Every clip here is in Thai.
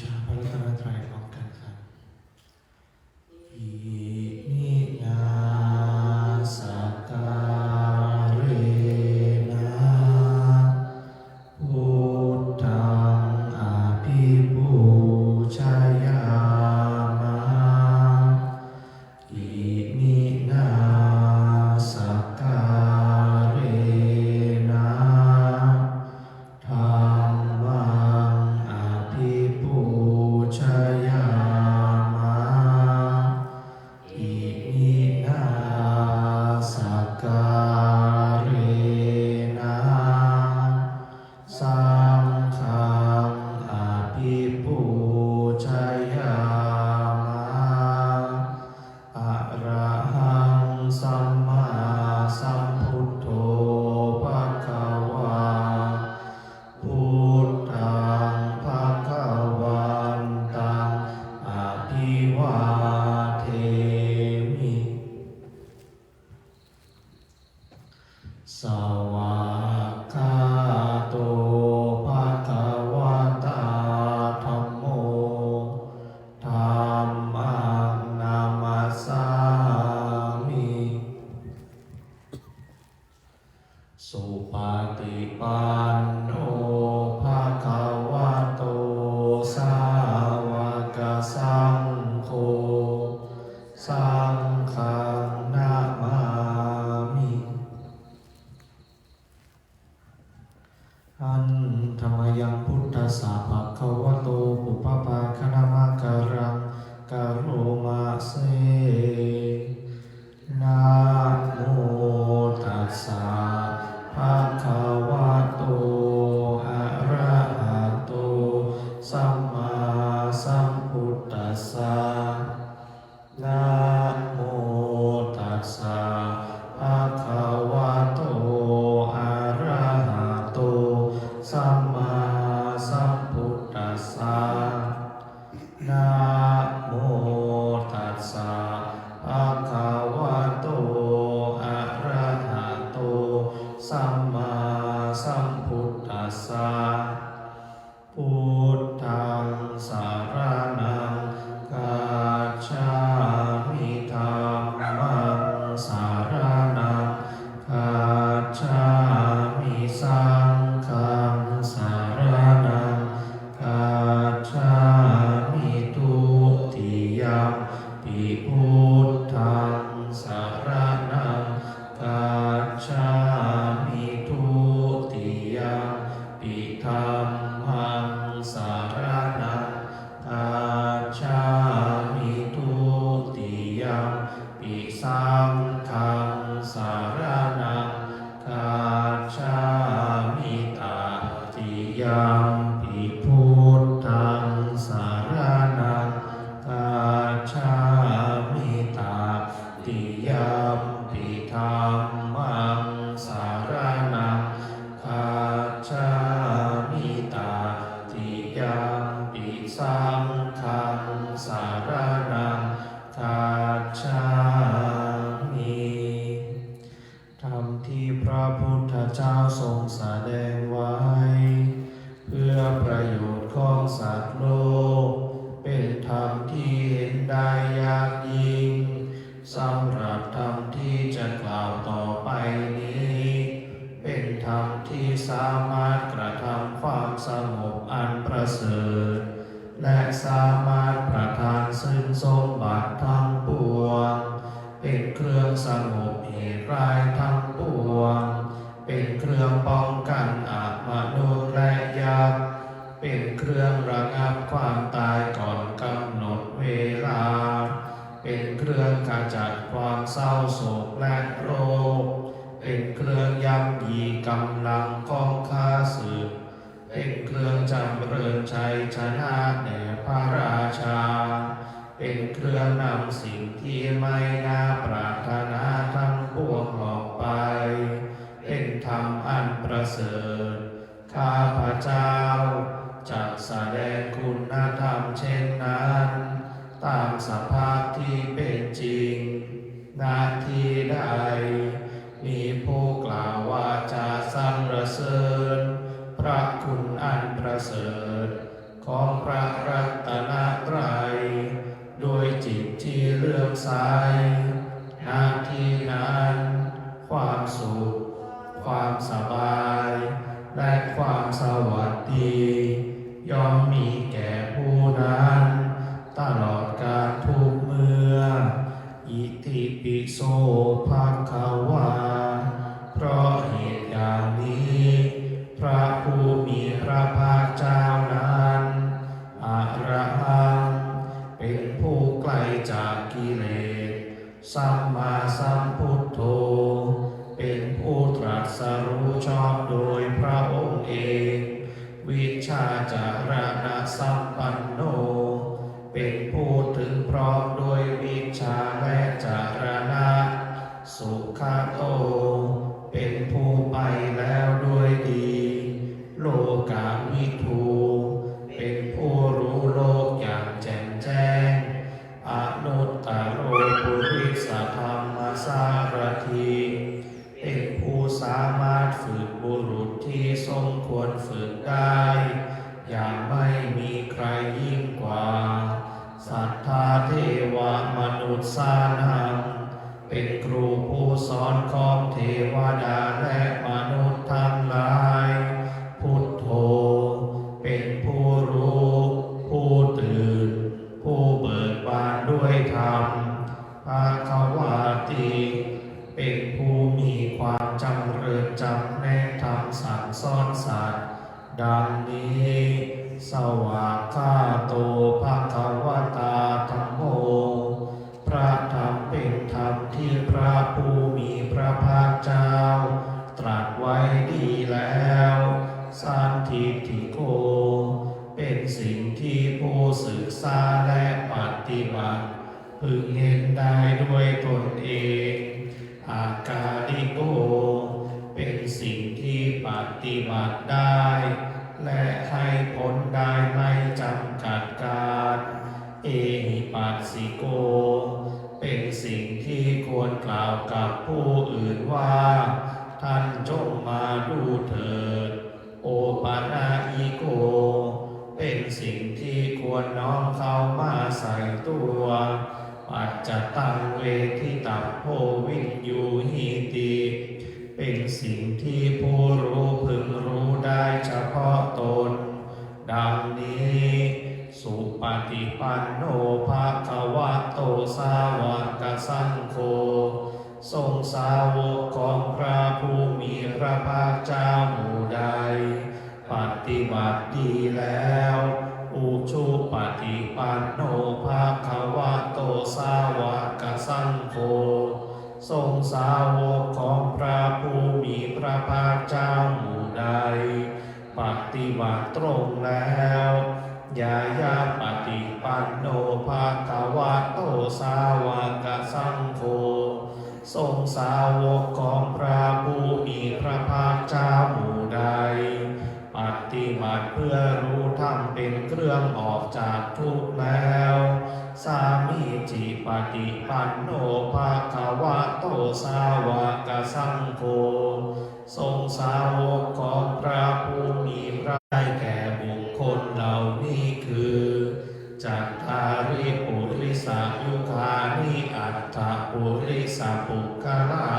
ชาพระรัตนตรัยพร้อมกันครับอิมินาสการเรนะพุทธังอภิปูชยามะอิมินาสการเรนะธัมมังอภิปูชยามะอิมินาสการเรนะสังฆังอภิปูชยามะอะระหังสัมมาสัมพุทโธภคะวาพุทธังภคะวันตังอภิวาเทมิ สวากขาโตภะคะวะตาธัมโมธัมมังนามัสสามิสุปฏิปันโนภะคะวะโตสาวกสังโฆสังฆังนะมามิ อันธรรมยังพุทธัสสะภะคะวะโตปุพพภาคะนะมะการังกะโรมาเสนะโมตัสสะภะคะวะโตอะระหะโตสัมมาสัมพุทธัสสะนะโมตัสสะภะคะวะโตอะระหะโตสัมมาสัมพุทธัสสะนะโมตัสสะภะคะวะโตอะระหะโตสัมมาสัมพุทธัสสะพุทธังสารนังกัจฉามิธัมมังสารนังกัจฉามิสังฆังสารนังกัจฉามิทุติยมปิพุทธังสารนังกัจฉามิทุติยมปิธัมมังสารนังกัจฉามิทุติยมปิสังฆังสารนังกัจฉามิตติยมปิพุทธังสารนังกัจฉามิตติยมปิธัมมังสารนังกัจฉามิตติยมปิสังฆังสารนังกัจฉามิ ธรรมที่พระพุทธเจ้าทรงแสดงไว้ เพื่อประโยชน์ของสัตว์โลก เป็นธรรมที่เห็นได้ยากยิ่งสำหรับธรรมที่จะกล่าวต่อไปนี้ เป็นธรรมที่สามารถกระทำความสงบอันประเสริฐและสามารถประทานซึ่งสมบัติทั้งปวง เป็นเครื่องสงบเหตุร้ายทั้งปวง เป็นเครื่องป้องกันอมนุษย์และยักษ์ เป็นเครื่องระงับความตายก่อนกำหนดเวลา เป็นเครื่องขจัดความเศร้าโศกและโรค เป็นเครื่องย่ำยีกำลังของข้าศึก เป็นเครื่องจำเริญชัยชนะแด่พระราชา เป็นเครื่องนำสิ่งที่ไม่น่าปรารถนาทั้งปวงออกไป เป็นธรรมอันประเสริฐ ข้าพเจ้าจะแสดงคุณธรรมเช่นนั้น ตามสภาพที่เป็นจริงนาทีใดมีผู้กล่าวว่าจะสรรเสริญพระคุณอันประเสริฐ ของพระรัตนตรัยด้วยจิตที่เลื่อมใสณที่นั้นความสุขความสบายและความสวัสดีย่อมมีแก่ผู้นั้นตลอดกาลทุกเมื่ออิติปิโสภะคะวาเพราะเหตุอย่างนี้พระผู้มีพระภาคเจ้านั้นอะระหังเป็นผู้ไกลจากกิเลสสัมมาสัมพุทโธเป็นผู้ตรัสรู้ชอบโดยพระองค์เองวิชาจารณะสัมปันโนเป็นผู้ถึงพร้อมโดยวิชาและจารณะสุขโตเป็นผู้ไปแล้วด้วยดีโลกาวิทูเป็นผู้รู้โลกอย่างแจ่มแจ้งอนุตตโรปุริสธรรมสารถีเป็นผู้สามารถฝึกบุรุษที่สมควรฝึกได้อย่างไม่มีใครยิ่งกว่าสัทธาเทวมนุษย์สานังเป็นครูผู้สอนของเทวดาและมนุษย์ทั้งหลายพุทโธเป็นผู้รู้ผู้ตื่นผู้เบิกบานด้วยธรรมภควาติเป็นผู้มีความจำเริญจำแนกธรรมสั่งสอนสัตว์ดังนี้สวากขาโตภควตาธัมโมพระธรรมเป็นธรรมที่พระผู้มีพระภาคเจ้าตรัสไว้ดีแล้วสันทิฏฐิโกเป็นสิ่งที่ผู้ศึกษาและปฏิบัติพึงเห็นได้ด้วยตนเองอากาลิโกเป็นสิ่งที่ปฏิบัติได้และให้ผลได้ไม่จำกัดการเอหิปัสสิโกเป็นสิ่งที่ควรกล่าวกับผู้อื่นว่าท่านจงมาดูเถิดโอปานาอิโกเป็นสิ่งที่ควรน้อมเข้ามาใส่ตัวปัจจตังเวทิตัพโพวินยูหิติเป็นสิ่งที่ผู้รู้พึงรู้ได้เฉพาะตนดังนี้สุปฏิปันโนภควโตสาวกสังโฆทรงสาวกของพระผู้มีพระภาคเจ้าหมู่ใดปฏิบัติดีแล้วอุชุปฏิปันโนภควโตสาวกสังโฆทรงสาวกของพระผู้มีพระภาคเจ้าหมู่ใดปฏิบัติตรงแล้วยายาปฏิปันโนภควโตสาวกสังโฆทรงสาวกของพระผู้มีพระภาคเจ้าหมู่ใดปฏิบัติเพื่อรู้ธรรมเป็นเครื่องออกจากทุกข์แล้วสามีจิปฏิปันโนภควโตสาวกสังโฆทรงสาวกของพระผู้มีพระได้แก่บุคคลเหล่านี้คือจัตตาริปุริสายุคานิอัตถปุริสปุคคลา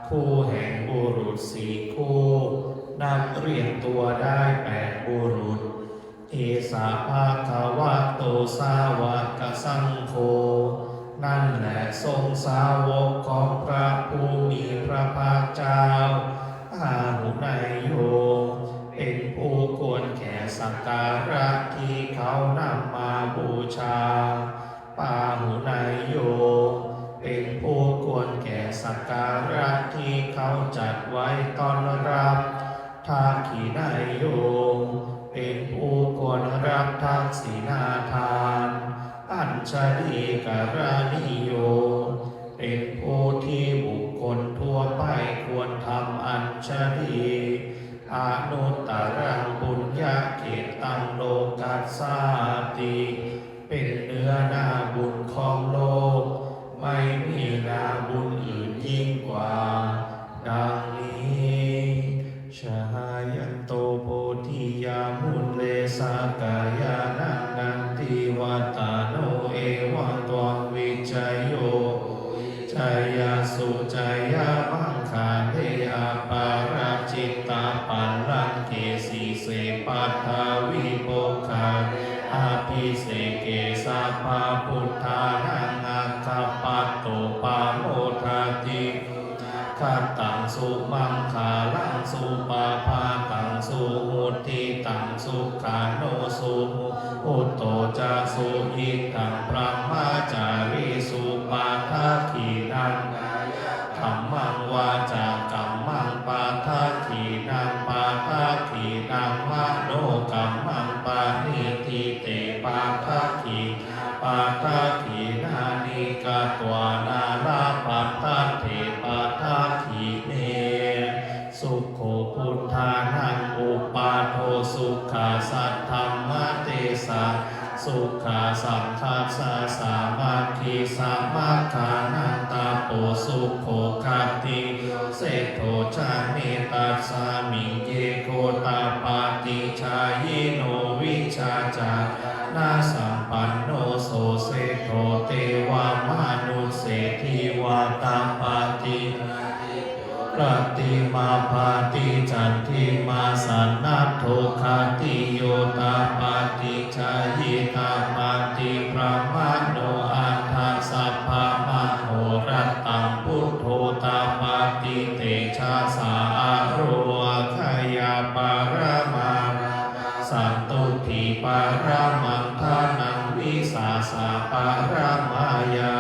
คู่แห่งบุรุษสี่คู่นับเรียงตัวได้8บุรุษเอสาภาควโตสาวกสังโฆนั่นแหละทรงสาวกของพระผู้มีพระภาคเจ้าอาหุนายโยเป็นผู้ควรแก่สักการะที่เขานำมาบูชาปาหุนายโยเป็นผู้ควรแก่สักการะที่เขาจัดไว้ต้อนรับทาขีนายโยเป็นผู้ควรรับทักษิณาทานอัญชลีกรานิโยเป็นผู้ที่บุคคลทั่วไปควรทำอัญชลีอนุตตรังบุญญาเกตังโลกัสสาติเป็นเนื้อนาบุญของโลกไม่มีนาบุญอื่นยิ่งกว่าดังนี้ชายันโตโพธิยามุเล สากายานังนันติวัตาโนเอวังตวังวิจัยโยชัยยสุชัยยามังคาเทอาปาราจิตตาปัลลังเกสีเสปัทธาวิโภคาอาภิเสเกสาภาพุทธานังอาคาปัตโตปาโมทาติขัตตังสุมังคาลังสุปาภาตังสุมุติตังสุขาโนสุอุตโตจะสุหิตังพระมาจาริสุปาทาขีนังธัมมังวาจากัมมังปาทาขีนังปาทาขีนังมโนกัมมังปานิทิเตปาทาขีปาทาขีนานิกาตวานาลาปัตตาเถปาทาขีเนสุขโขพุทธานังอุปาโทสุขาสัทธัมมะเตสะสุขาสัมทัสสะสามัคคีสัมมาคานันตาโปสุขโขคัตติเสโทชานิตัสสามิเยโคตาปาติชายโนวิชาจานาสัมปันโนโสเสโทเทวามนุเศรษฐีวาตาปาติปฏิมาภาติจันทิมาสันนัตโทคาติโยตาปาติชายิตาปาติพระมโนอัฏฐสัพพะมโหรัตตังพุทโธตาปาติเตชะสาโรขยาปารมาสันตุถิปารมังทานังวิสาสะปารมายา